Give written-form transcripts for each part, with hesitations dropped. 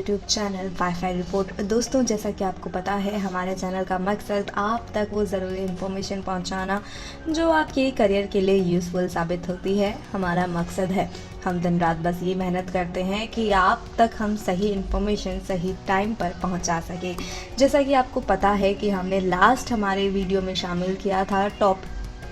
YouTube channel wifi report. दोस्तों, जैसा कि आपको पता है, हमारे चैनल का मकसद आप तक वो ज़रूरी इन्फॉर्मेशन पहुंचाना जो आपके करियर के लिए यूज़फुल साबित होती है, हमारा मकसद है। हम दिन रात बस ये मेहनत करते हैं कि आप तक हम सही इन्फॉर्मेशन सही टाइम पर पहुंचा सके। जैसा कि आपको पता है कि हमने लास्ट हमारे वीडियो में शामिल किया था टॉप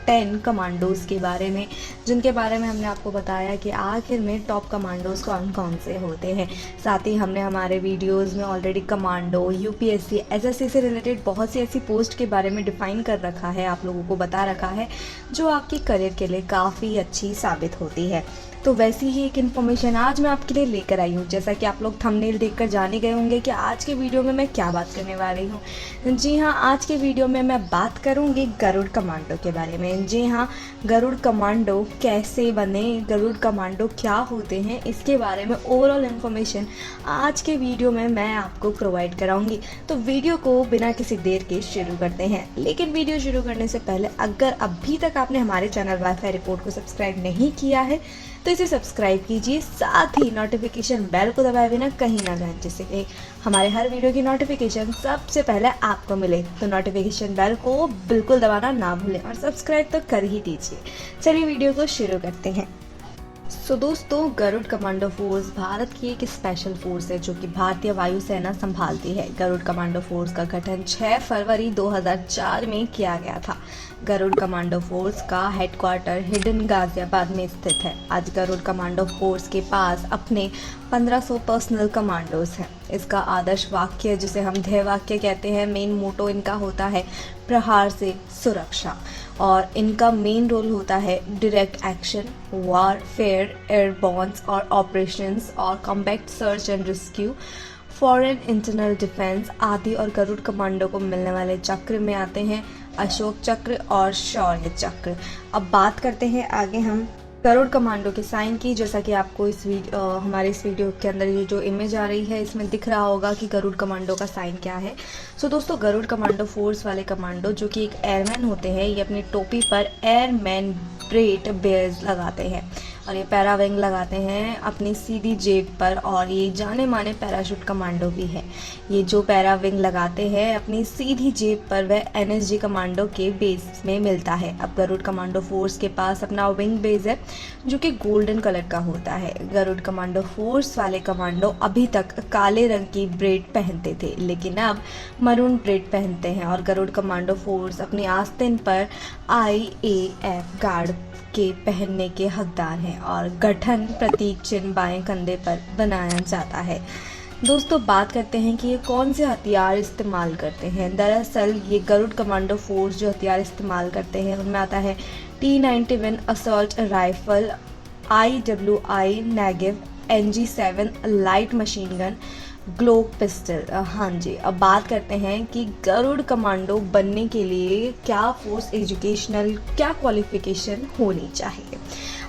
10 कमांडोज़ के बारे में, जिनके बारे में हमने आपको बताया कि आखिर में टॉप कमांडोज़ कौन कौन से होते हैं। साथ ही हमने हमारे वीडियोस में ऑलरेडी कमांडो, यूपीएससी, एसएससी से रिलेटेड बहुत सी ऐसी पोस्ट के बारे में डिफ़ाइन कर रखा है, आप लोगों को बता रखा है, जो आपके करियर के लिए काफ़ी अच्छी साबित होती है। तो वैसी ही एक इन्फॉर्मेशन आज मैं आपके लिए लेकर आई हूँ। जैसा कि आप लोग थंबनेल देखकर जाने गए होंगे कि आज के वीडियो में मैं क्या बात करने वाली हूँ। जी हाँ, आज के वीडियो में मैं बात करूँगी गरुड़ कमांडो के बारे में। जी हाँ, गरुड़ कमांडो कैसे बने, गरुड़ कमांडो क्या होते हैं, इसके बारे में ओवरऑल इन्फॉर्मेशन आज के वीडियो में मैं आपको प्रोवाइड कराऊंगी। तो वीडियो को बिना किसी देर के शुरू करते हैं। लेकिन वीडियो शुरू करने से पहले अगर अभी तक आपने हमारे चैनल वाईफाई रिपोर्ट को सब्सक्राइब नहीं किया है तो इसे सब्सक्राइब कीजिए, साथ ही नोटिफिकेशन बेल को दबाए बिना कहीं ना जाएं, जिससे कि हमारे हर वीडियो की नोटिफिकेशन सबसे पहले आपको मिले। तो नोटिफिकेशन बेल को बिल्कुल दबाना ना भूलें और सब्सक्राइब तो कर ही दीजिए। चलिए वीडियो को शुरू करते हैं। दोस्तों, गरुड़ कमांडो फोर्स भारत की एक स्पेशल फोर्स है जो कि भारतीय वायुसेना संभालती है। गरुड़ कमांडो फोर्स का गठन 6 फरवरी 2004 में किया गया था। गरुड़ कमांडो फोर्स का हेडक्वार्टर हिडन गाजियाबाद में स्थित है। आज गरुड़ कमांडो फोर्स के पास अपने 1500 पर्सनल कमांडोज हैं। इसका आदर्श वाक्य, जिसे हम ध्येय वाक्य कहते हैं, मेन मोटो इनका होता है प्रहार से सुरक्षा, और इनका मेन रोल होता है डायरेक्ट एक्शन, वॉरफेयर, एयरबॉर्न्स और ऑपरेशंस और combat search and rescue, foreign internal defence आदि। और गरुड़ कमांडो को मिलने वाले चक्र में आते हैं अशोक चक्र और शौर्य चक्र। अब बात करते हैं आगे हम गरुड़ कमांडो के साइन की। जैसा कि आपको हमारे इस वीडियो के अंदर ये जो इमेज आ रही है, इसमें दिख रहा होगा कि गरुड़ कमांडो का साइन क्या है। दोस्तों, गरुड़ कमांडो फोर्स वाले कमांडो जो कि एक एयरमैन होते हैं, ये अपनी टोपी पर एयरमैन ब्रेट बेयर्स लगाते हैं और ये पैराविंग लगाते हैं अपनी सीधी जेब पर, और ये जाने माने पैराशूट कमांडो भी है। ये जो पैराविंग लगाते हैं अपनी सीधी जेब पर, वह एनएसजी कमांडो के बेस में मिलता है। अब गरुड़ कमांडो फोर्स के पास अपना विंग बेस है जो कि गोल्डन कलर का होता है। गरुड़ कमांडो फोर्स वाले कमांडो अभी तक काले रंग की ब्रेड पहनते थे, लेकिन अब मरून ब्रेड पहनते हैं। और गरुड़ कमांडो फोर्स अपनी आस्तीन पर IAF गार्ड के पहनने के हकदार हैं और गठन प्रतीक चिन्ह बाएं कंधे पर बनाया जाता है। दोस्तों, बात करते हैं कि ये कौन से हथियार इस्तेमाल करते हैं। दरअसल ये गरुड़ कमांडो फोर्स जो हथियार इस्तेमाल करते हैं उनमें आता है T91 assault rifle, IWI Negev, NG7 light machine gun, Glock pistol. हाँ जी, अब बात करते हैं कि गरुड़ कमांडो बनने के लिए क्या फोर्स एजुकेशनल, क्या क्वालिफिकेशन होनी चाहिए।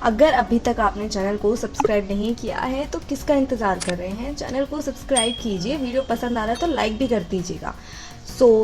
अगर अभी तक आपने चैनल को सब्सक्राइब नहीं किया है तो किसका इंतज़ार कर रहे हैं, चैनल को सब्सक्राइब कीजिए। वीडियो पसंद आ रहा है तो लाइक भी कर दीजिएगा।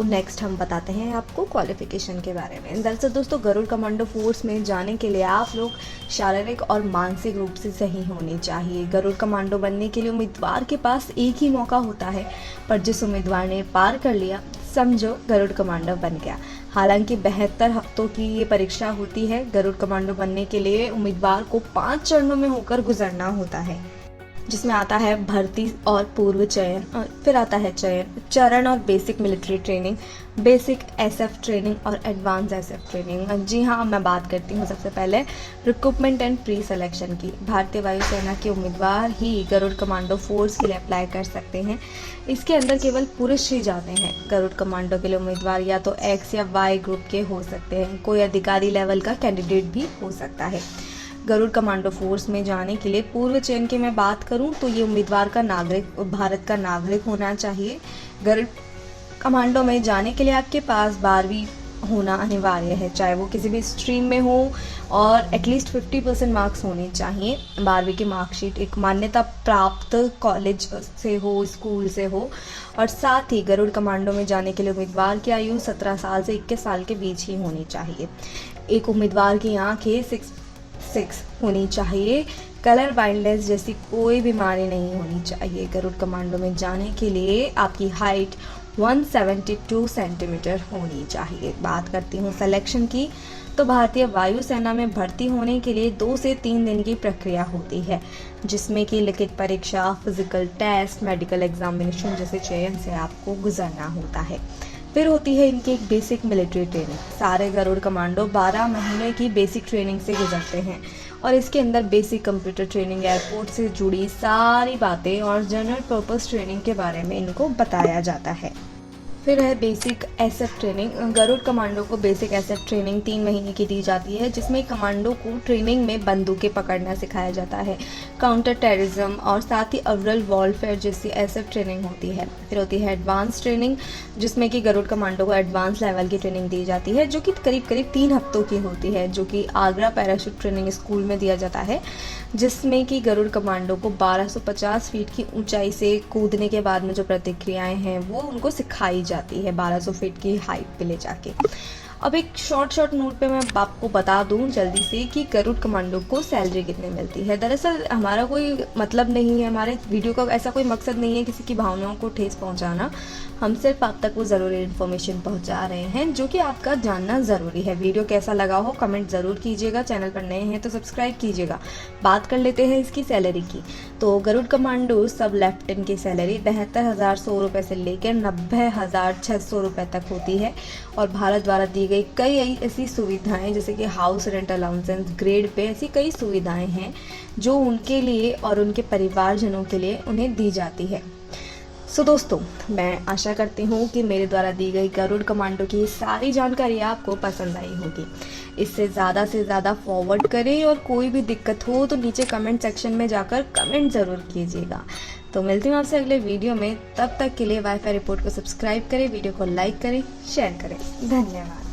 नेक्स्ट हम बताते हैं आपको क्वालिफिकेशन के बारे में। दरअसल दोस्तों, गरुड़ कमांडो फोर्स में जाने के लिए आप लोग शारीरिक और मानसिक रूप से सही होने चाहिए। गरुड़ कमांडो बनने के लिए उम्मीदवार के पास एक ही मौका होता है, पर जिस उम्मीदवार ने पार कर लिया, समझो गरुड़ कमांडो बन गया। हालांकि 72 हफ्तों की ये परीक्षा होती है। गरुड़ कमांडो बनने के लिए उम्मीदवार को 5 चरणों में होकर गुजरना होता है, जिसमें आता है भर्ती और पूर्व चयन, और फिर आता है चरण और basic military training, basic SF training और एडवांस SF ट्रेनिंग। जी हाँ, मैं बात करती हूँ सबसे पहले रिक्रूटमेंट एंड प्री सिलेक्शन की। भारतीय वायुसेना के उम्मीदवार ही गरुड़ कमांडो फोर्स के लिए अप्लाई कर सकते हैं। इसके अंदर केवल पुरुष ही जाते हैं। गरुड़ कमांडो के लिए उम्मीदवार या तो X या Y ग्रुप के हो सकते हैं, कोई अधिकारी लेवल का कैंडिडेट भी हो सकता है। गरुड़ कमांडो फोर्स में जाने के लिए पूर्व चयन की मैं बात करूं तो ये उम्मीदवार का भारत का नागरिक होना चाहिए। गरुड़ कमांडो में जाने के लिए आपके पास 12वीं होना अनिवार्य है, चाहे वो किसी भी स्ट्रीम में हो, और एटलीस्ट 50% मार्क्स होने चाहिए। 12वीं की मार्कशीट एक मान्यता प्राप्त कॉलेज से हो, स्कूल से हो। और साथ ही गरुड़ कमांडो में जाने के लिए उम्मीदवार की आयु 17 साल से 21 साल के बीच ही होनी चाहिए। एक उम्मीदवार की आंखें 6 होनी चाहिए। कलर ब्लाइंडनेस जैसी कोई बीमारी नहीं होनी चाहिए। गरुड़ कमांडो में जाने के लिए आपकी हाइट 172 सेंटीमीटर होनी चाहिए। बात करती हूँ सिलेक्शन की, तो भारतीय वायुसेना में भर्ती होने के लिए 2 से 3 दिन की प्रक्रिया होती है, जिसमें कि लिखित परीक्षा, फिजिकल टेस्ट, मेडिकल एग्जामिनेशन जैसे चयन से आपको गुजरना होता है। फिर होती है इनकी एक बेसिक मिलिट्री ट्रेनिंग। सारे गरुड़ कमांडो 12 महीने की बेसिक ट्रेनिंग से गुजरते हैं और इसके अंदर बेसिक कंप्यूटर ट्रेनिंग, एयरपोर्ट से जुड़ी सारी बातें और जनरल पर्पस ट्रेनिंग के बारे में इनको बताया जाता है। फिर है basic SF training. Garud commando को बेसिक एसएफ ट्रेनिंग 3 महीने की दी जाती है, जिसमें कमांडो को ट्रेनिंग में बंदूकें पकड़ना सिखाया जाता है, काउंटर टेररिज्म और साथ ही ओवरऑल वॉरफेयर जैसी एसएफ ट्रेनिंग होती है। फिर होती है एडवांस ट्रेनिंग, जिसमें कि गरुड़ कमांडो को एडवांस लेवल की ट्रेनिंग दी जाती है, जो कि करीब 3 हफ्तों की होती है, जो कि आगरा पैराशूट ट्रेनिंग स्कूल में दिया जाता है, जिसमें कि गरुड़ कमांडो को 1250 फीट की ऊंचाई से कूदने के बाद में जो प्रतिक्रियाएं हैं वो उनको सिखाई जाती है 1200 फीट की हाइट पे ले जाके। अब एक शॉर्ट नोट पे मैं आपको बता दूं जल्दी से कि गरुड़ कमांडो को सैलरी कितनी मिलती है। दरअसल हमारा कोई मतलब नहीं है, हमारे वीडियो का ऐसा कोई मकसद नहीं है किसी की भावनाओं को ठेस पहुंचाना। हम सिर्फ आप तक वो ज़रूरी इन्फॉर्मेशन पहुंचा रहे हैं जो कि आपका जानना ज़रूरी है। वीडियो कैसा लगा हो कमेंट ज़रूर कीजिएगा, चैनल पर नए हैं तो सब्सक्राइब कीजिएगा। बात कर लेते हैं इसकी सैलरी की। तो गरुड़ कमांडो सब लेफ्टिनेंट की सैलरी 73,100 रुपये से लेकर 90,600 रुपये तक होती है और भारत द्वारा दी गई कई ऐसी सुविधाएं जैसे कि हाउस रेंट अलाउंसेंस, ग्रेड पे, ऐसी कई सुविधाएं हैं जो उनके लिए और उनके परिवारजनों के लिए उन्हें दी जाती है। सो दोस्तों, मैं आशा करती हूँ कि मेरे द्वारा दी गई गरुड़ कमांडो की सारी जानकारी आपको पसंद आई होगी। इससे ज़्यादा से ज़्यादा फॉरवर्ड करें और कोई भी दिक्कत हो तो नीचे कमेंट सेक्शन में जाकर कमेंट ज़रूर कीजिएगा। तो मिलती हूँ आपसे अगले वीडियो में, तब तक के लिए वाईफाई रिपोर्ट को सब्सक्राइब करें, वीडियो को लाइक करें, शेयर करें। धन्यवाद।